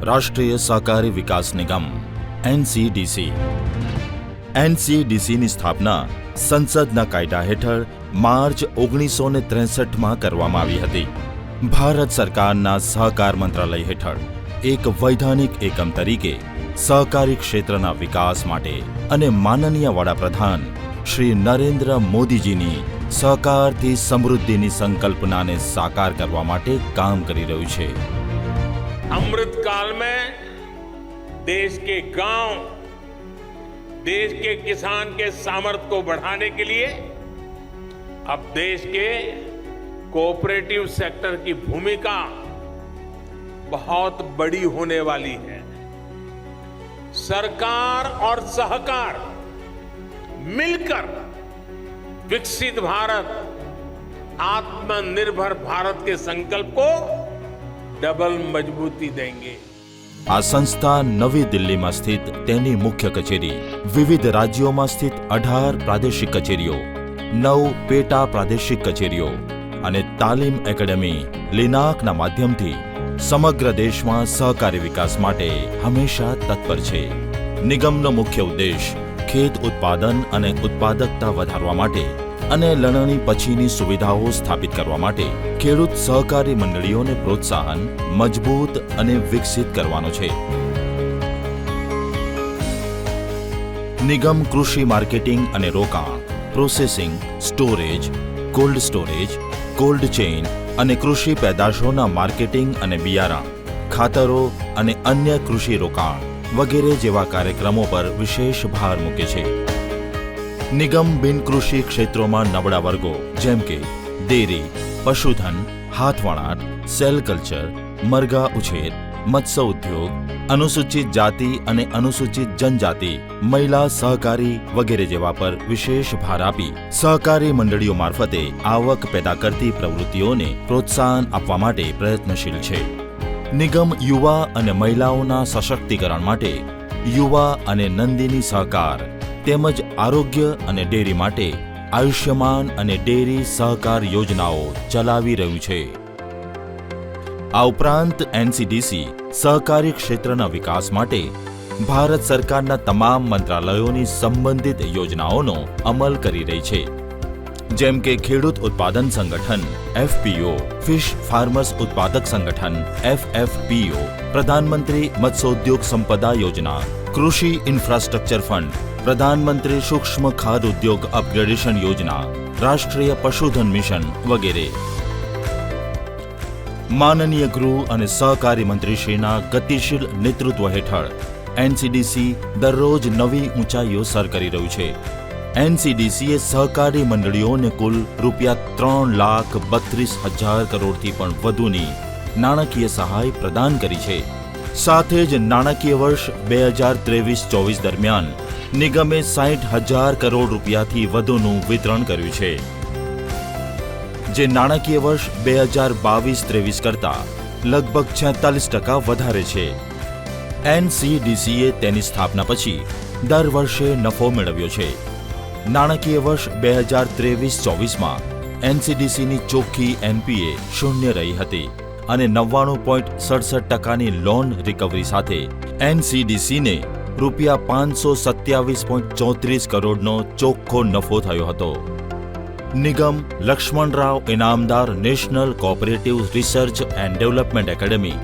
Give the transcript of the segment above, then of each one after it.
રાષ્ટ્રીય સહકારી વિકાસ નિગમ એનસીડીસી. એનસીડીસીની સ્થાપના સંસદના કાયદા હેઠળ માર્ચ 1963માં કરવામાં આવી હતી. ભારત સરકારના સહકાર મંત્રાલય હેઠળ એક વૈધાનિક એકમ તરીકે સહકારી ક્ષેત્રના વિકાસ માટે અને માનનીય વડાપ્રધાન શ્રી નરેન્દ્ર મોદીજીની સહકારથી સમૃદ્ધિની સંકલ્પનાને સાકાર કરવા માટે કામ કરી રહ્યું છે. अमृतकाल में देश के गांव, देश के किसान के सामर्थ्य को बढ़ाने के लिए अब देश के कोऑपरेटिव सेक्टर की भूमिका बहुत बड़ी होने वाली है. सरकार और सहकार मिलकर विकसित भारत, आत्मनिर्भर भारत के संकल्प को डबल मजबूती देंगे. આ સંસ્થા નવી દિલ્હીમાં સ્થિત તેની મુખ્ય કચેરી, વિવિધ રાજ્યોમાં સ્થિત 18 પ્રાદેશિક કચેરીઓ, 9 પેટા પ્રાદેશિક કચેરીઓ અને તાલીમ એકેડેમી લિનાકના માધ્યમથી સમગ્ર દેશમાં સહકારી વિકાસ માટે હંમેશા તત્પર છે. નિગમનો મુખ્ય ઉદ્દેશ ખેત ઉત્પાદન અને ઉત્પાદકતા વધારવા માટે અને લણણી પછીની સુવિધાઓ સ્થાપિત કરવા માટે ખેડૂત સહકારી મંડળીઓને પ્રોત્સાહન, મજબૂત અને વિકસિત કરવાનો છે. નિગમ કૃષિ માર્કેટિંગ અને રોકાણ, processing, storage, cold storage, cold chain અને કૃષિ પેદાશોના માર્કેટિંગ અને બિયારણ, ખાતરો અને અન્ય કૃષિ રોકાણ વગેરે જેવા કાર્યક્રમો પર વિશેષ ભાર મૂકે છે. નિગમ બિનકૃષિ ક્ષેત્રોમાં નબળા વર્ગો જેમ કે ડેરી, પશુધન, હાથવણાટ, સેલ કલ્ચર, મરઘા ઉછેર, મત્સ્ય ઉદ્યોગ, અનુસૂચિત જાતિ અને અનુસૂચિત જનજાતિ, મહિલા સહકારી વગેરે જેવા પર વિશેષ ભાર આપી સહકારી મંડળીઓ મારફતે આવક પેદા કરતી પ્રવૃત્તિઓને પ્રોત્સાહન આપવા માટે પ્રયત્નશીલ છે. નિગમ યુવા અને મહિલાઓના સશક્તિકરણ માટે યુવા અને નંદિની સહકાર તેમજ આરોગ્ય અને ડેરી માટે આયુષ્યમાન અને ડેરી સહકાર યોજનાઓ ચલાવી રહ્યું છે. આ ઉપરાંત એનસીડીસી સહકારી ક્ષેત્રના વિકાસ માટે ભારત સરકારના તમામ મંત્રાલયોની સંબંધિત યોજનાઓનો અમલ કરી રહી છે, જેમ કે ખેડૂત ઉત્પાદન સંગઠન એફપીઓ, ફિશ ફાર્મર્સ ઉત્પાદક સંગઠન એફએફપીઓ, પ્રધાનમંત્રી મત્સ્યોદ્યોગ સંપદા યોજના, કૃષિ ઇન્ફ્રાસ્ટ્રક્ચર ફંડ, પ્રધાનમંત્રી સૂક્ષ્મ ખાદ્ય ઉદ્યોગ અપગ્રેડેશન યોજના, રાષ્ટ્રીય પશુધન મિશન વગેરે. માનનીય ગૃહ અને સહકારી મંત્રીશ્રીના ગતિશીલ નેતૃત્વ હેઠળ એનસીડીસી દરરોજ નવી ઊંચાઈઓ સર કરી રહ્યું છે. એનસીડીસીએ સહકારી મંડળીઓને કુલ ₹3,32,000 કરોડથી પણ વધુની નાણાકીય સહાય પ્રદાન કરી છે. સાથે જ નાણાકીય વર્ષ 2023-24 દરમિયાન નિગમે ₹60,000 કરોડ થી વધુનું વિતરણ કર્યું છે, જે નાણાકીય વર્ષ 2022-23 કરતાં લગભગ 46% વધારે છે. એનસીડીસીએ તેની સ્થાપના પછી દર વર્ષે નફો મેળવ્યો છે. નાણાકીય વર્ષ 2023-24માં એનસીડીસીની ચોખ્ખી એનપીએ 0 રહી હતી અને 99.67%ની લોન રિકવરી સાથે એનસીડીસીને ₹527.34 કરોડનો ચોખ્ખો નફો થયો હતો. નિગમ Laxmanrao Inamdar national cooperative research and development academy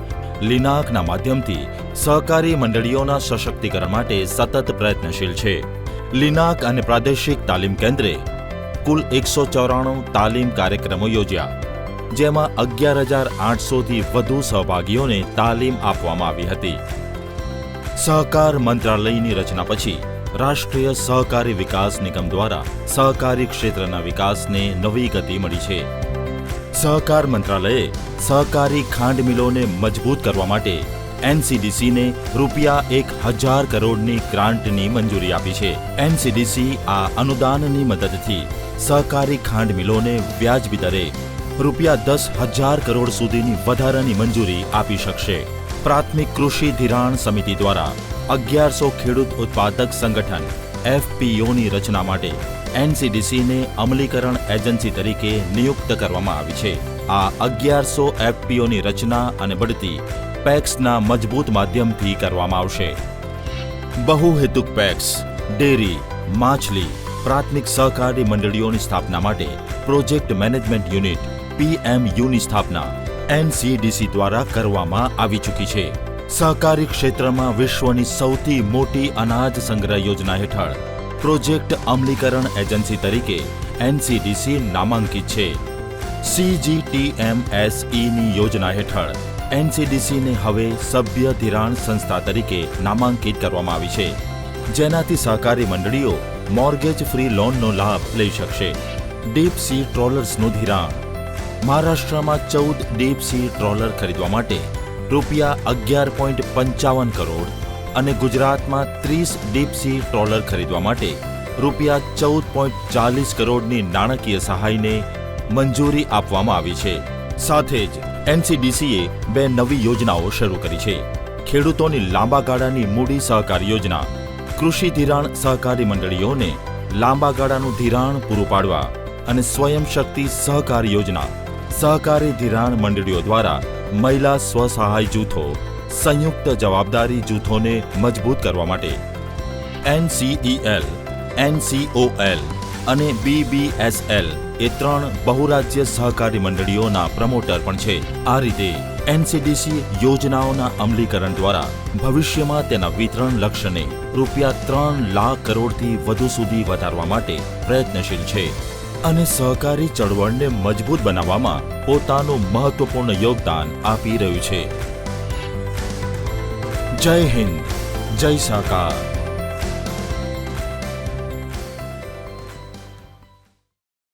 લિનાકના માધ્યમથી સહકારી મંડળીઓના સશક્તિકરણ માટે સતત પ્રયત્નશીલ છે. લિનાક અને પ્રાદેશિક તાલીમ કેન્દ્રે કુલ 194 તાલીમ કાર્યક્રમો યોજ્યા, જેમાં 11,800થી વધુ સહભાગીઓને તાલીમ આપવામાં આવી હતી. સહકાર મંત્રાલયની રચના પછી રાષ્ટ્રીય સહકારી વિકાસ નિગમ દ્વારા સહકારી ક્ષેત્રના વિકાસને નવી ગતિ મળી છે. સહકાર મંત્રાલયે સહકારી ખાંડ મિલોને મજબૂત કરવા માટે એનસીડીસીને ₹1,000 કરોડની ગ્રાન્ટની મંજૂરી આપી છે. એનસીડીસી આ અનુદાનની મદદથી સહકારી ખાંડ મિલોને વ્યાજબી દરે ₹10,000 કરોડ સુધીની વધારાની મંજૂરી આપી શકશે. પ્રાથમિક કૃષિ ધિરાણ સમિતિ દ્વારા 1100 ખેડૂત ઉત્પાદક સંગઠન એફપીઓની રચના માટે એનસીડીસીને અમલીકરણ એજન્સી તરીકે નિયુક્ત કરવામાં આવી છે. આ 1100 એફપીઓની રચના અને બઢતી પેક્સના મજબૂત માધ્યમથી કરવામાં આવશે. બહુહેતુક પેક્સ, ડેરી, માછલી, પ્રાથમિક સહકારી મંડળીઓની સ્થાપના માટે પ્રોજેક્ટ મેનેજમેન્ટ યુનિટ PMUની સ્થાપના NCDC દ્વારા કરવામાં આવી ચૂકી છે. સહકારી ક્ષેત્રમાં વિશ્વની સૌથી મોટી અનાજ સંગ્રહ યોજના હેઠળ પ્રોજેક્ટ અમલીકરણ એજન્સી તરીકે NCDC નામાંકિત છે. CGTMSEની યોજના હેઠળ NCDCને હવે સભ્ય ધિરાણ સંસ્થા તરીકે નામાંકિત કરવામાં આવી છે, જેનાથી સહકારી મંડળીઓ મોર્ગેજ ફ્રી લોનનો લાભ લઈ શકશે. ડીપ સી ટ્રોલર્સનું ધિરાણ. મહારાષ્ટ્રમાં 14 ડીપ સી ટ્રોલર ખરીદવા માટે રૂપિયા 11.55 કરોડ અને ગુજરાતમાં 30 ડીપ સી ટ્રોલર ખરીદવા માટે રૂપિયા 14.40 કરોડની નાણાકીય સહાયને મંજૂરી આપવામાં આવી છે. સાથે જ NCDCએ 2 નવી યોજનાઓ શરૂ કરી છે. ખેડૂતોની લાંબા ગાળાની મૂડી સહકાર યોજના. કૃષિ ધિરાણ સહકારી મંડળીઓને લાંબા ગાળાનું ધિરાણ પૂરું પાડવા અને સ્વયં શક્તિ સહકાર યોજના. સહકારી ધિરાણ મંડળીઓ દ્વારા મહિલા સ્વસહાય જૂથો, સંયુક્ત જવાબદારી જૂથોને મજબૂત કરવા માટે. NCEL, NCOL અને BBSL એ 3 બહુરાજ્ય સહકારી મંડળીઓના પ્રમોટર પણ છે. આ રીતે NCDC યોજનાઓના અમલીકરણ દ્વારા ભવિષ્યમાં તેના વિતરણ લક્ષ્યને રૂપિયા 3 લાખ કરોડથી વધુ સુધી વધારવા માટે પ્રયત્નશીલ છે અને સહકારી ચળવળને મજબૂત બનાવવામાં પોતાનું મહત્વપૂર્ણ યોગદાન આપી રહ્યું છે. જય હિન્દ, જય સહકાર.